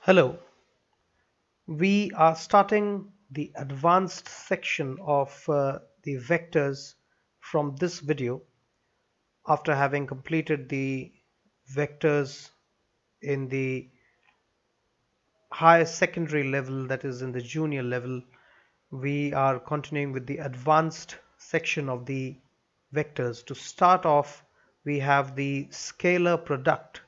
Hello, we are starting the advanced section of the vectors from this video after having completed the vectors in the higher secondary level, that is in the junior level. We are continuing with the advanced section of the vectors. To start off, we have the scalar product,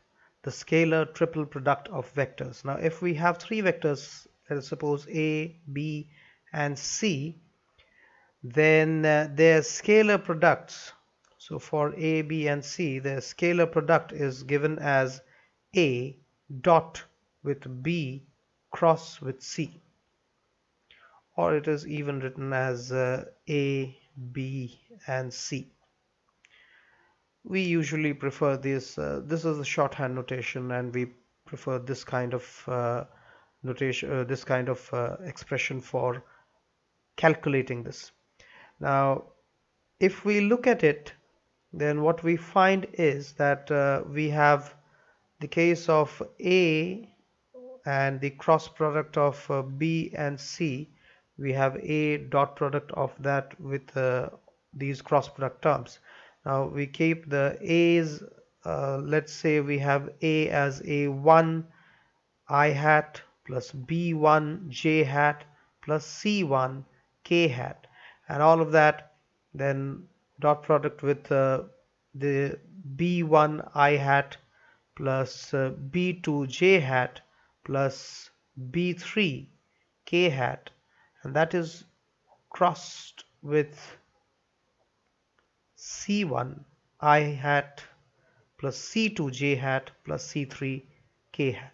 the scalar triple product of vectors. Now, if we have three vectors, let us suppose A, B, and C, then their scalar products. So for A, B, and C, their scalar product is given as A dot with B cross with C, or it is even written as A, B, and C. We usually prefer this. This is a shorthand notation, and we prefer this kind of notation, this kind of expression for calculating this. Now, if we look at it, then what we find is that we have the case of A and the cross product of B and C. We have A dot product of that with these cross product terms. Now we keep the A's, let's say we have A as A1 I hat plus B1 J hat plus C1 K hat, and all of that then dot product with the B1 I hat plus B2 J hat plus B3 K hat, and that is crossed with C1 I hat plus C2 J hat plus C3 K hat.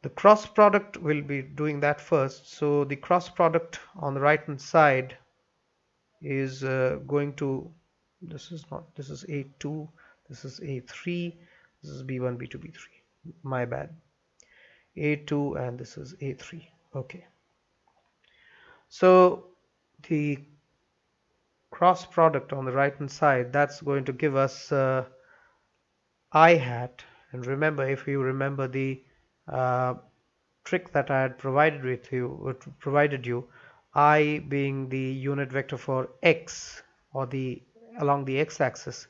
The cross product will be doing that first. So the cross product on the right hand side is going to, this is not, this is A2, this is A3, this is B1, B2, B3, my bad, A2, and this is A3. Okay, so the cross product on the right hand side, that's going to give us I hat. And remember, if you remember the uh, trick that I had provided you, I being the unit vector for x, or the along the x-axis,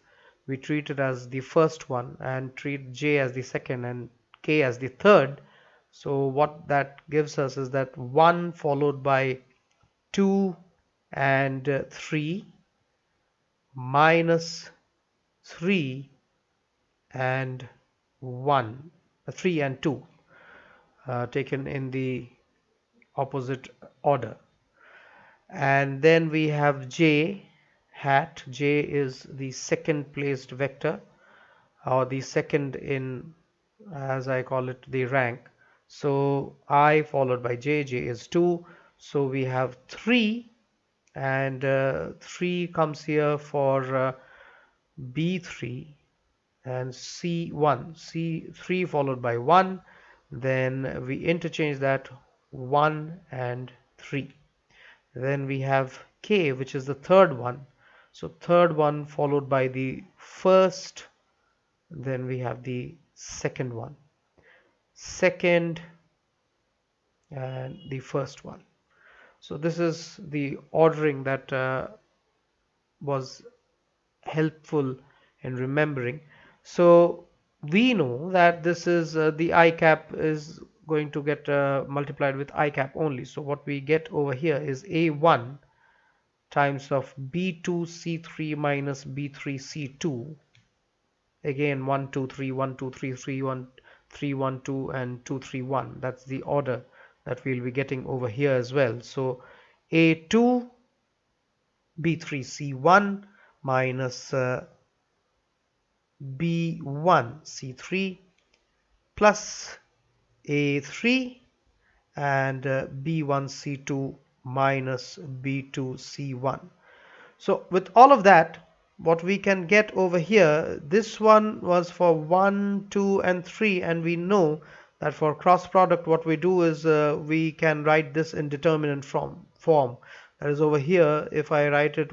we treat it as the first one and treat j as the second and k as the third. So what that gives us is that 1 followed by 2 and 3 minus 3 and 1, 3 and 2, taken in the opposite order. And then we have j hat. J is the second placed vector, or the second in, as I call it, the rank. So I followed by j, j is 2, so we have 3, and 3 comes here for b3, and c1, c3 followed by 1, then we interchange that 1 and 3. Then we have k, which is the third one, so third one followed by the first, then we have the second one, second, and the first one. So this is the ordering that was helpful in remembering. So we know that this is the I cap is going to get multiplied with I cap only. So what we get over here is A1 times of B2C3 minus B3C2. Again 1 2 3 1 2 3 3 1 3 1 2 and 2 3 1. That's the order that we'll be getting over here as well. So A2 B3C1 minus B1 C3 plus A3 and B1 C2 minus B2 C1. So with all of that, what we can get over here, this one was for 1, 2, and 3, and we know that for cross product what we do is we can write this in determinant form. That is, over here if I write it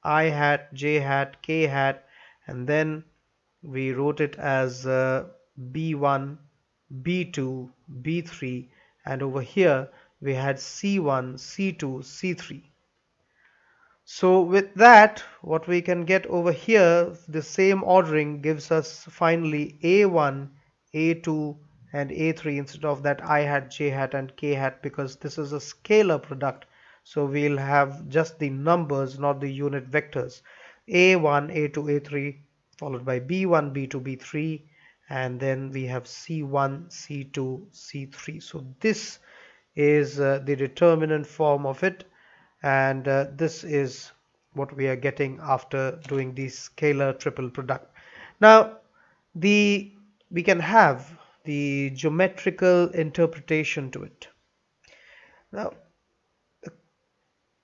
I hat, j hat, k hat, and then we wrote it as B1, B2, B3, and over here we had C1, C2, C3. So with that, what we can get over here, the same ordering gives us finally A1, A2, and A3 instead of that I hat, J hat, and K hat, because this is a scalar product. So we'll have just the numbers, not the unit vectors. A1, A2, A3, followed by B1, B2, B3, and then we have C1, C2, C3. So this is the determinant form of it, and this is what we are getting after doing the scalar triple product. Now we can have the geometrical interpretation to it. Now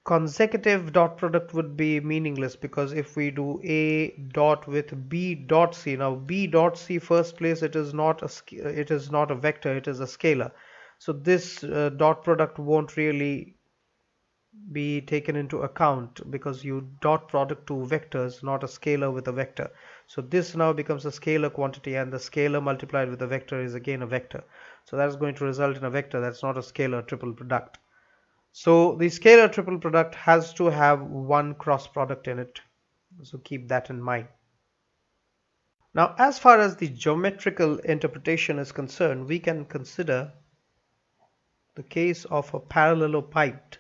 consecutive dot product would be meaningless, because if we do A dot with B dot C, now B dot C first place, it is not a vector, it is a scalar. So this dot product won't really be taken into account, because you dot product two vectors, not a scalar with a vector. So this now becomes a scalar quantity, and the scalar multiplied with the vector is again a vector. So that's going to result in a vector. That's not a scalar triple product. So the scalar triple product has to have one cross product in it. So keep that in mind. Now, as far as the geometrical interpretation is concerned, we can consider the case of a parallelopiped.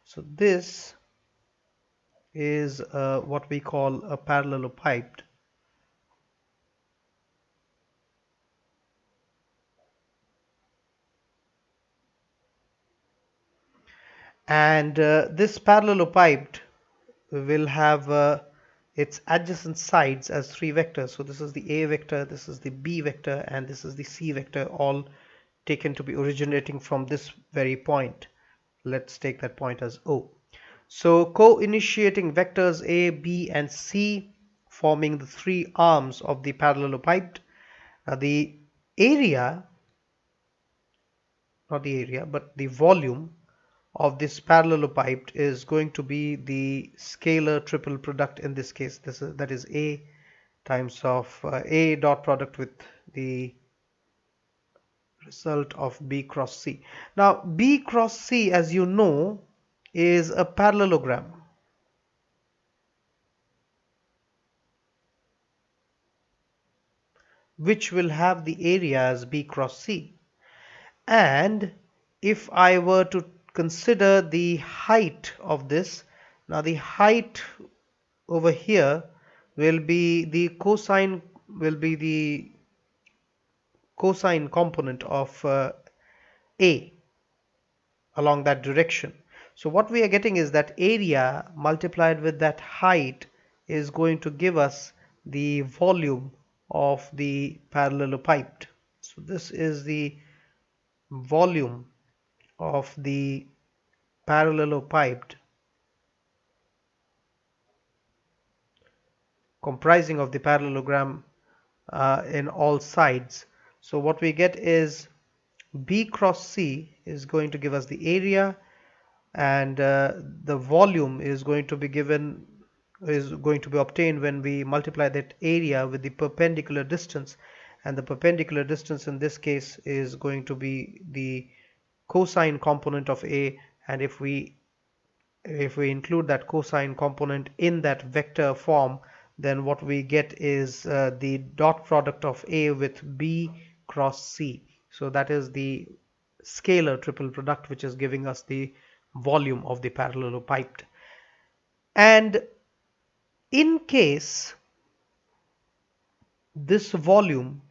So this is what we call a parallelopiped. And this parallelopiped will have its adjacent sides as three vectors. So this is the A vector, this is the B vector, and this is the C vector, all taken to be originating from this very point. Let's take that point as O. So co-initiating vectors A, B, and C, forming the three arms of the parallelopiped. The area, not the area, but the volume of this parallelopiped is going to be the scalar triple product in this case. That is A times of A dot product with the result of B cross C. Now B cross C, as you know, is a parallelogram. Which will have the area as B cross C. And if I were to consider the height of this, now the height over here will be the cosine component of A along that direction. So what we are getting is that area multiplied with that height is going to give us the volume of the parallelopiped. So this is the volume of the parallelopiped, comprising of the parallelogram in all sides. So what we get is B cross C is going to give us the area, and the volume is going to be obtained when we multiply that area with the perpendicular distance, and the perpendicular distance in this case is going to be the cosine component of A, and if we include that cosine component in that vector form, then what we get is the dot product of A with B cross C. So that is the scalar triple product, which is giving us the volume of the parallelopiped. And in case this volume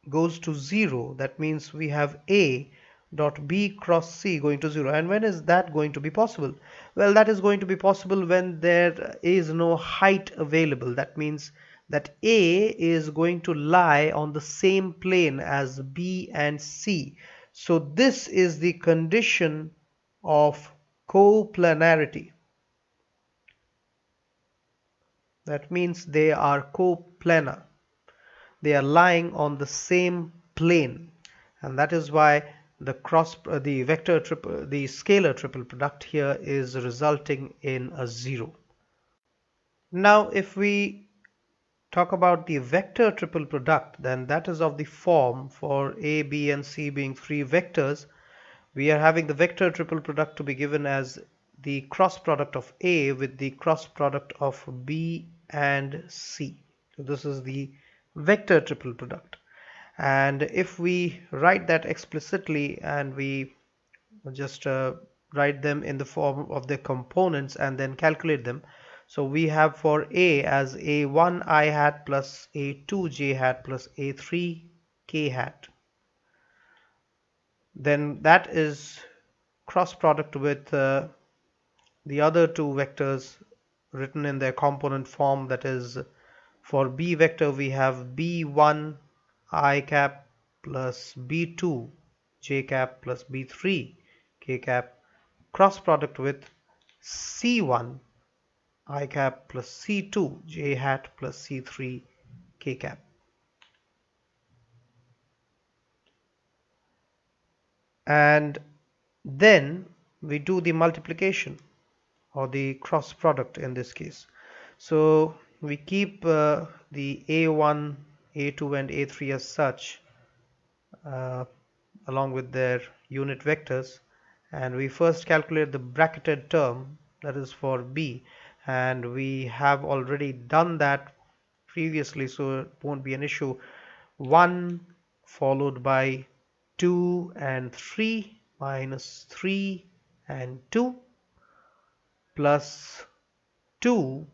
goes to 0, that means we have A dot B cross C going to 0. And when is that going to be possible? Well, that is going to be possible when there is no height available. That means that A is going to lie on the same plane as B and C. So this is the condition of coplanarity. That means they are coplanar. They are lying on the same plane, and that is why the scalar triple product here is resulting in a 0. Now if we talk about the vector triple product, then that is of the form for A, B, and C being three vectors. We are having the vector triple product to be given as the cross product of A with the cross product of B and C. So this is the vector triple product. And if we write that explicitly and we just write them in the form of their components and then calculate them. So we have for A as A1 I hat plus A2 j hat plus A3 k hat. Then that is cross product with the other two vectors written in their component form. That is, for B vector we have B1 I cap plus B2 j cap plus B3 k cap cross product with C1 I cap plus C2 j hat plus C3 k cap. And then we do the multiplication or the cross product in this case. So we keep the A1, A2 and A3 as such uh, along with their unit vectors, and we first calculate the bracketed term, that is for B, and we have already done that previously, so it won't be an issue. 1 followed by 2 and 3 minus 3 and 2 plus 2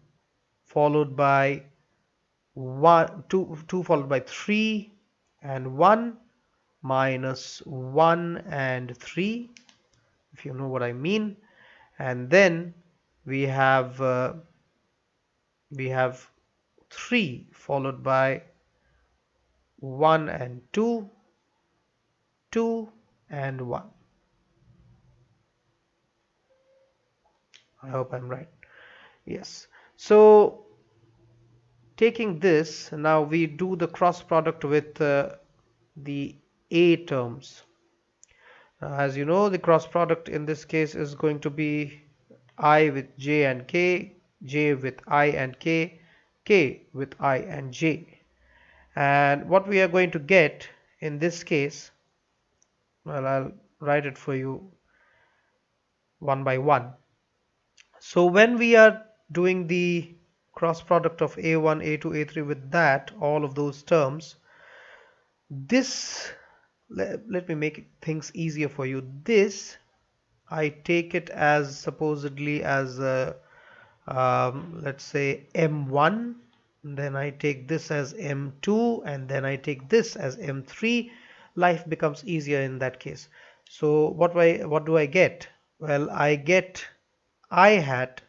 followed by 2 followed by 3 and 1 minus 1 and 3, if you know what I mean. And then we have 3 followed by 1 and 2, 2 and 1. I hope I'm right. Yes. So taking this, now we do the cross product with the A terms. As you know, the cross product in this case is going to be I with j and k, j with I and k, k with I and j. And what we are going to get in this case, well, I'll write it for you one by one. So when we are doing the cross product of A1, A2, A3 with that, all of those terms, this, let me make things easier for you. This, I take it as supposedly as let's say M1, then I take this as M2, and then I take this as M3. Life becomes easier in that case. So what do I get? Well, I get I hat,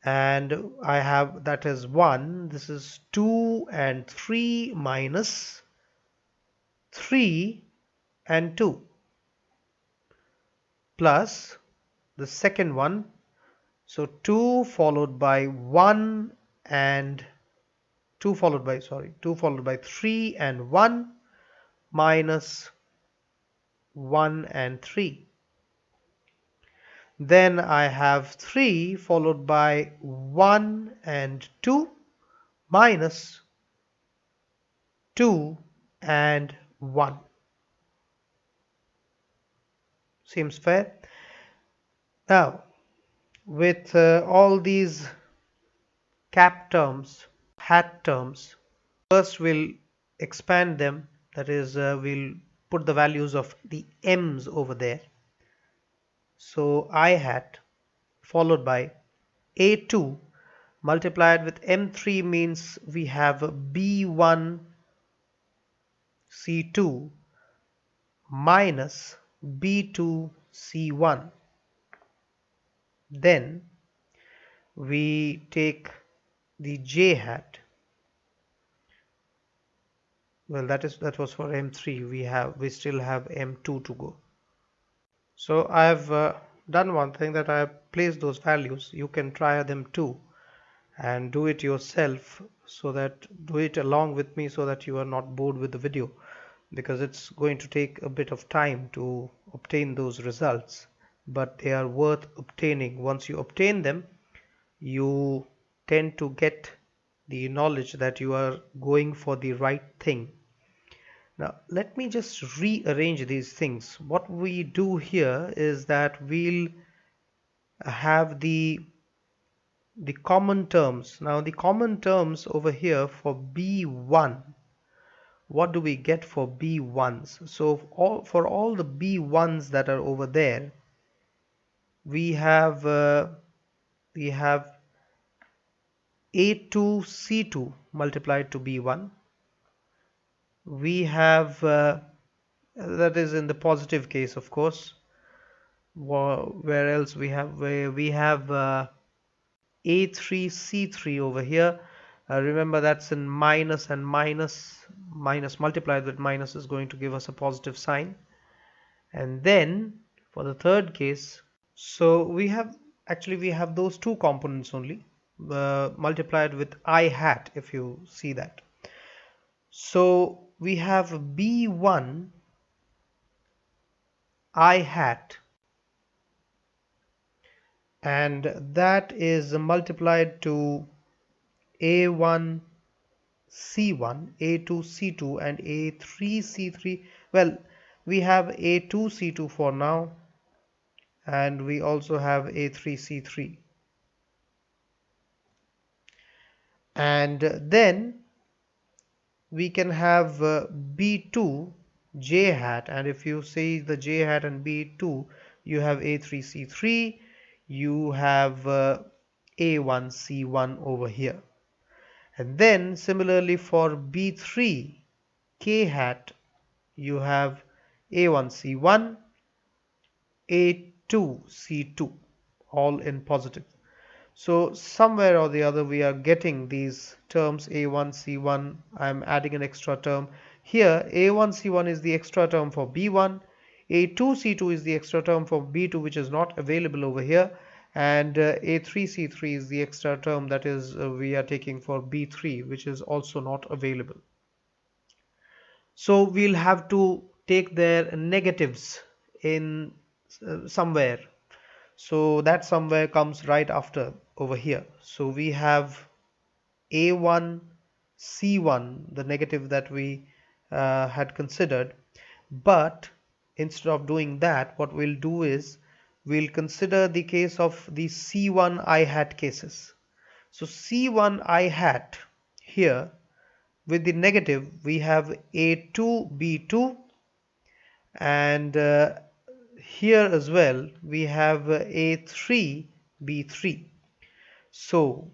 and I have that is 1. This is 2 and 3 minus 3 and 2 plus the second one. So 2 followed by 1 and 2 followed by 3 and 1 minus 1 and 3. Then I have 3 followed by 1 and 2 minus 2 and 1. Seems fair? Now, with all these cap terms, hat terms, first we'll expand them. That is, we'll put the values of the m's over there. So I hat followed by A2 multiplied with M3 means we have B1 C2 minus B2 C1. Then we take the J hat. Well, that was for M3. We still have M2 to go. So I have done one thing, that I have placed those values. You can try them too and do it yourself, so that do it along with me so that you are not bored with the video, because it's going to take a bit of time to obtain those results, but they are worth obtaining. Once you obtain them, you tend to get the knowledge that you are going for the right thing. Now, let me just rearrange these things. What we do here is that we'll have the common terms. Now, the common terms over here for B1, what do we get for B1s? So for all the B1s that are over there, we have A2C2 multiplied to B1. We have that is in the positive case, of course. Where else we have, where we have A3C3 over here. Remember, that's in minus, and minus multiplied with minus is going to give us a positive sign. And then for the third case, so we have those two components only, multiplied with I hat, if you see that. So we have B1 I hat, and that is multiplied to A1 C1, A2 C2, and A3 C3. Well, we have A2 C2 for now, and we also have A3 C3. And then we can have B2 J hat, and if you see the J hat and B2, you have A3 C3, you have A1 C1 over here. And then similarly for B3 K hat, you have A1 C1, A2 C2, all in positive. So somewhere or the other we are getting these terms A1 C1. I'm adding an extra term here. A1 C1 is the extra term for B1, A2 C2 is the extra term for B2, which is not available over here, and A3 C3 is the extra term that is we are taking for B3, which is also not available. So we'll have to take their negatives in somewhere. So that somewhere comes right after over here. So we have A1 C1, the negative that we had considered, but instead of doing that, what we'll do is we'll consider the case of the C1 I hat cases. So C1 I hat here, with the negative, we have A2 B2, and here as well we have A3 B3. So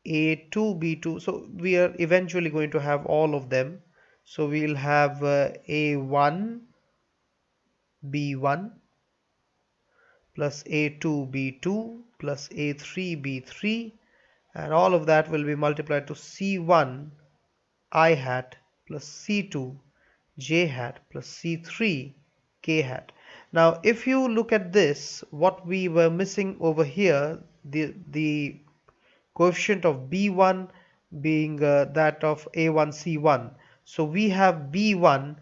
A2 B2, so we are eventually going to have all of them. So we'll have A1 B1 plus A2 B2 plus A3 B3, and all of that will be multiplied to C1 I hat plus C2 J hat plus C3 K hat. Now if you look at this, what we were missing over here, the coefficient of B1 being that of A1 C1. So we have B1,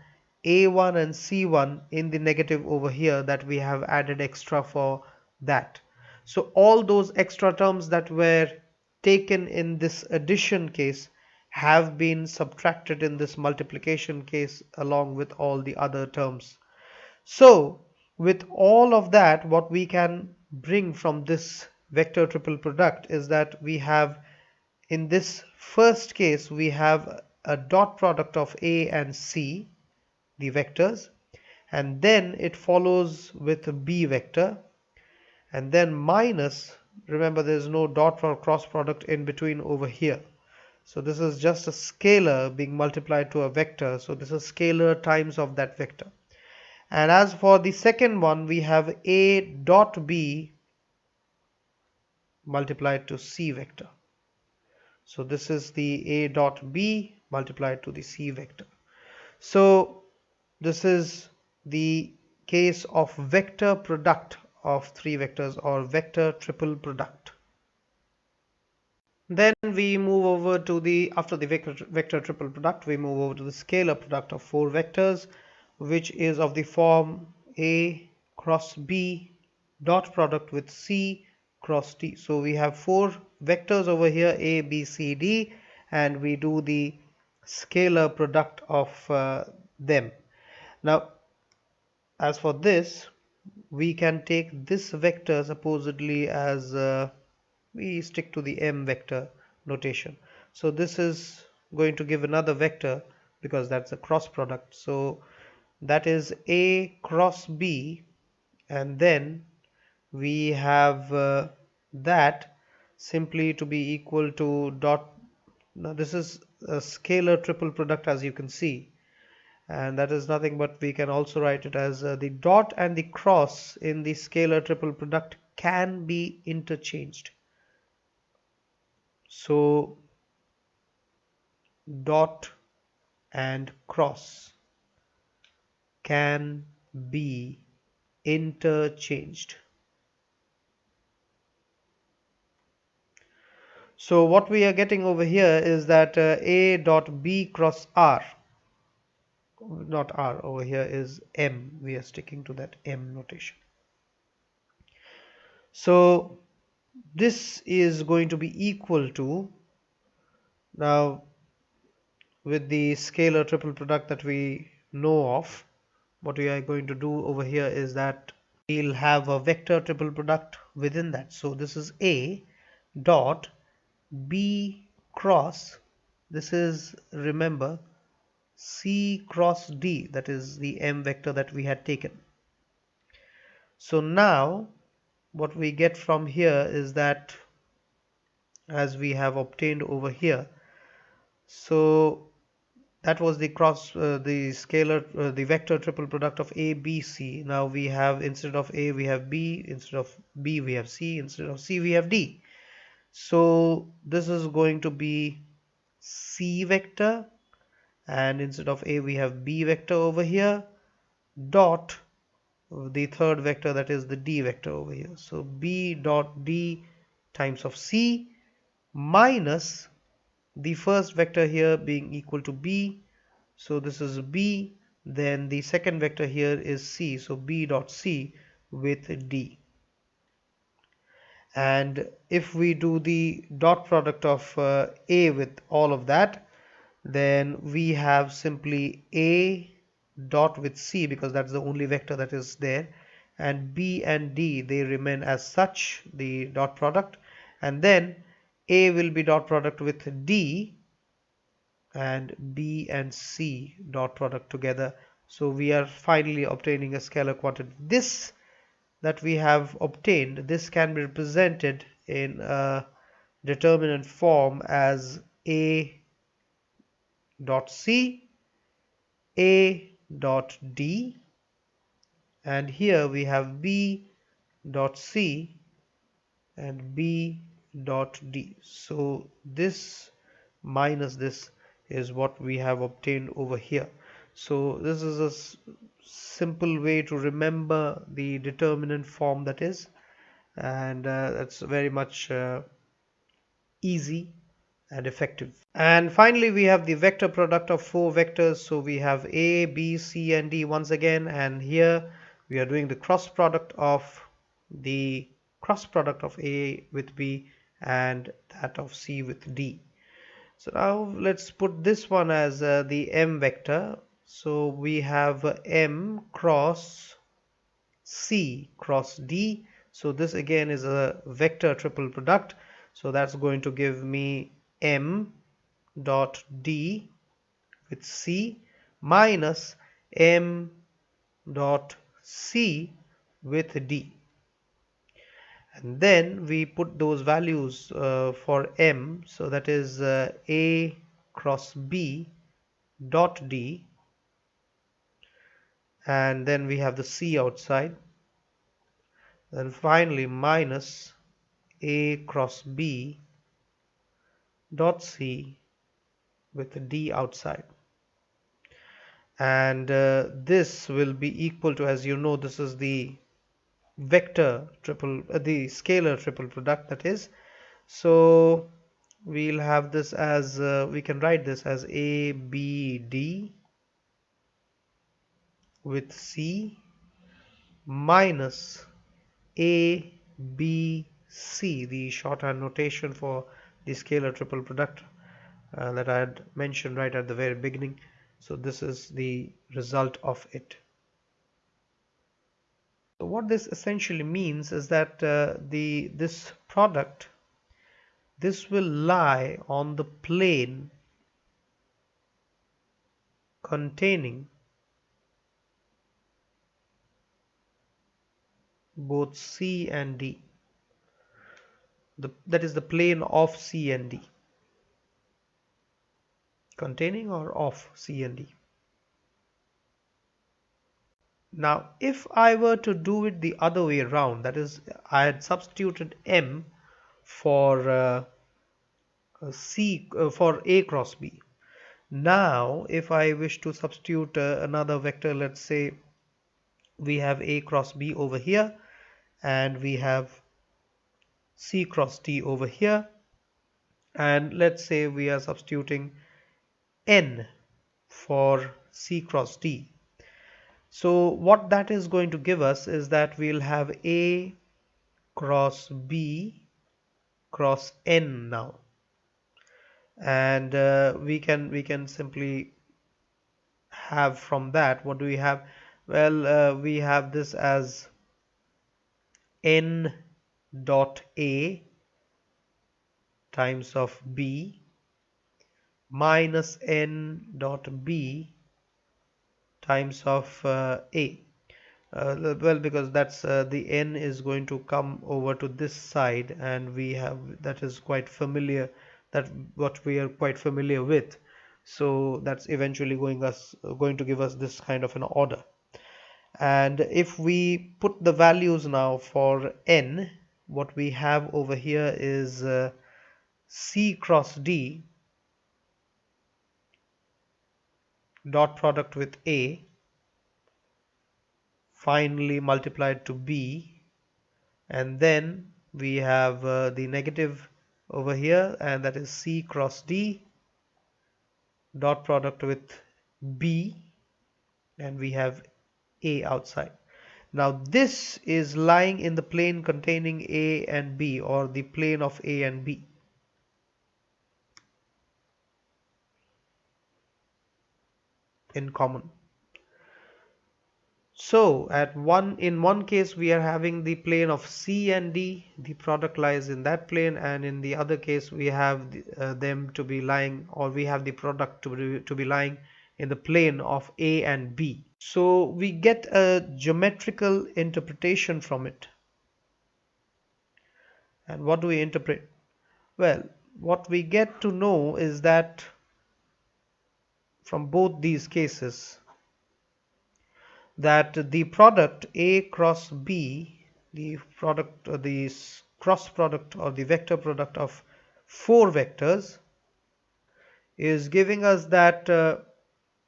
A1 and C1 in the negative over here, that we have added extra for that. So all those extra terms that were taken in this addition case have been subtracted in this multiplication case along with all the other terms. So with all of that, what we can bring from this vector triple product is that we have, in this first case, we have a dot product of A and C, the vectors, and then it follows with a B vector, and then minus, remember there's no dot or cross product in between over here. So this is just a scalar being multiplied to a vector. So this is scalar times of that vector. And as for the second one, we have A dot B multiplied to C vector. So this is the A dot B multiplied to the C vector. So this is the case of vector product of three vectors, or vector triple product. Then we move over to the, after the vector triple product, we move over to the scalar product of four vectors, which is of the form A cross B dot product with C cross D. So we have four vectors over here a, b, c, d, and we do the scalar product of them. Now, as for this, we can take this vector supposedly as we stick to the m vector notation. So this is going to give another vector because that's a cross product. So that is a cross b, and then we have that simply to be equal to dot. Now this is a scalar triple product, as you can see, and that is nothing but we can also write it as the dot and the cross in the scalar triple product can be interchanged. So dot and cross can be interchanged. So what we are getting over here is that a dot b cross r, not r, over here is m. We are sticking to that m notation. So this is going to be equal to, now with the scalar triple product that we know of, what we are going to do over here is that we'll have a vector triple product within that. So this is a dot b cross, this is, remember, c cross d, that is the m vector that we had taken. So now what we get from here is that, as we have obtained over here, so that was the cross the scalar the vector triple product of a, b, c. Now we have, instead of a we have b, instead of b we have c, instead of c we have d. So this is going to be c vector, and instead of a we have b vector over here, dot the third vector, that is the d vector over here. So b dot d times of c minus the first vector here being equal to b, so this is b, then the second vector here is c, so b dot c with d. And if we do the dot product of a with all of that, then we have simply a dot with c, because that's the only vector that is there, and b and d, they remain as such, the dot product, and then a will be dot product with d, and b and c dot product together. So we are finally obtaining a scalar quantity. This that we have obtained, this can be represented in a determinant form as a dot c, a dot d, and here we have b dot c and b dot d. So this minus this is what we have obtained over here. So this is a simple way to remember the determinant form, that is, and that's very much easy and effective. And finally we have the vector product of four vectors. So we have a, b, c and d once again, and here we are doing the cross product of a with b and that of c with d. So now let's put this one as the m vector. So we have m cross c cross d. So this again is a vector triple product. So that's going to give me m dot d with c minus m dot c with d. And then we put those values for m, so that is a cross b dot d, and then we have the c outside, then finally minus a cross b dot c with d outside. And this will be equal to, as you know, this is the vector triple the scalar triple product, that is. So we'll have this as we can write this as a b d with c minus a b C, the shorthand notation for the scalar triple product that I had mentioned right at the very beginning. So this is the result of it. So what this essentially means is that this product, this will lie on the plane containing both C and D. That is the plane of C and D. Containing or of C and D. Now, if I were to do it the other way around, that is, I had substituted M for for A cross B. Now, if I wish to substitute another vector, let's say we have A cross B over here, and we have C cross D over here, and let's say we are substituting N for C cross D. So what that is going to give us is that we'll have A cross B cross N now, and we can simply have from that, what do we have? Well, we have this as N dot A times of B minus N dot B times of A. Well, because that's the N is going to come over to this side, and we have that is quite familiar, that what we are quite familiar with. So that's eventually going to give us this kind of an order. And if we put the values now for N, what we have over here is C cross D dot product with A finally multiplied to B, and then we have the negative over here, and that is C cross D dot product with B, and we have A outside. Now this is lying in the plane containing A and B, or the plane of A and B. In common. So in one case we are having the plane of C and D, the product lies in that plane, and in the other case we have them to be lying, or we have the product to be lying in the plane of A and B. So we get a geometrical interpretation from it. And what do we interpret? Well, what we get to know is that from both these cases, that the product A cross B, the cross product or the vector product of four vectors, is giving us that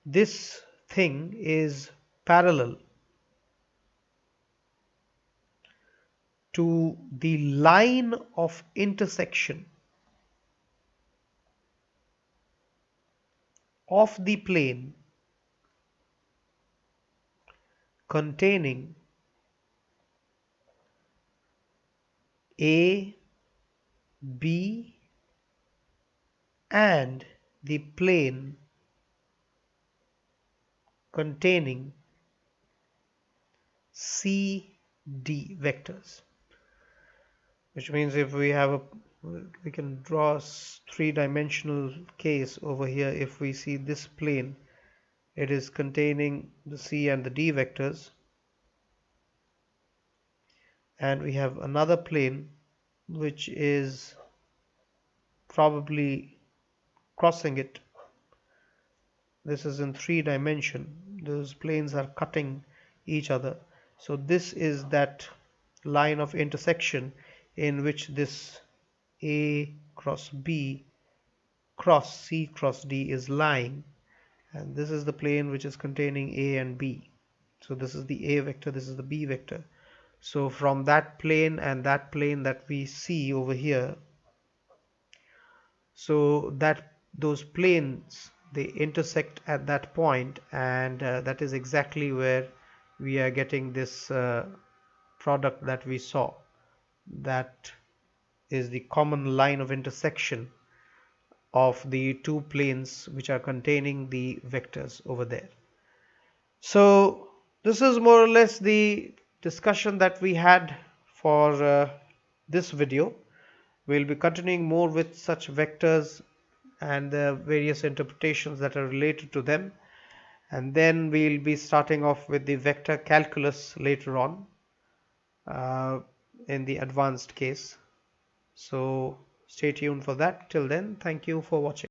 this thing is parallel to the line of intersection of the plane containing A, B, and the plane containing C, D vectors. Which means if we can draw a three-dimensional case over here. If we see this plane, it is containing the C and the D vectors, and we have another plane which is probably crossing it. This is in 3 dimension. Those planes are cutting each other. So this is that line of intersection in which this A cross B cross C cross D is lying, and this is the plane which is containing A and B. So this is the A vector, this is the B vector. So from that plane and that plane that we see over here, so that those planes, they intersect at that point, and that is exactly where we are getting this product that we saw, that is the common line of intersection of the two planes which are containing the vectors over there. So this is more or less the discussion that we had for this video. We'll be continuing more with such vectors and the various interpretations that are related to them, and then we'll be starting off with the vector calculus later on uh, in the advanced case. So stay tuned for that. Till then, thank you for watching.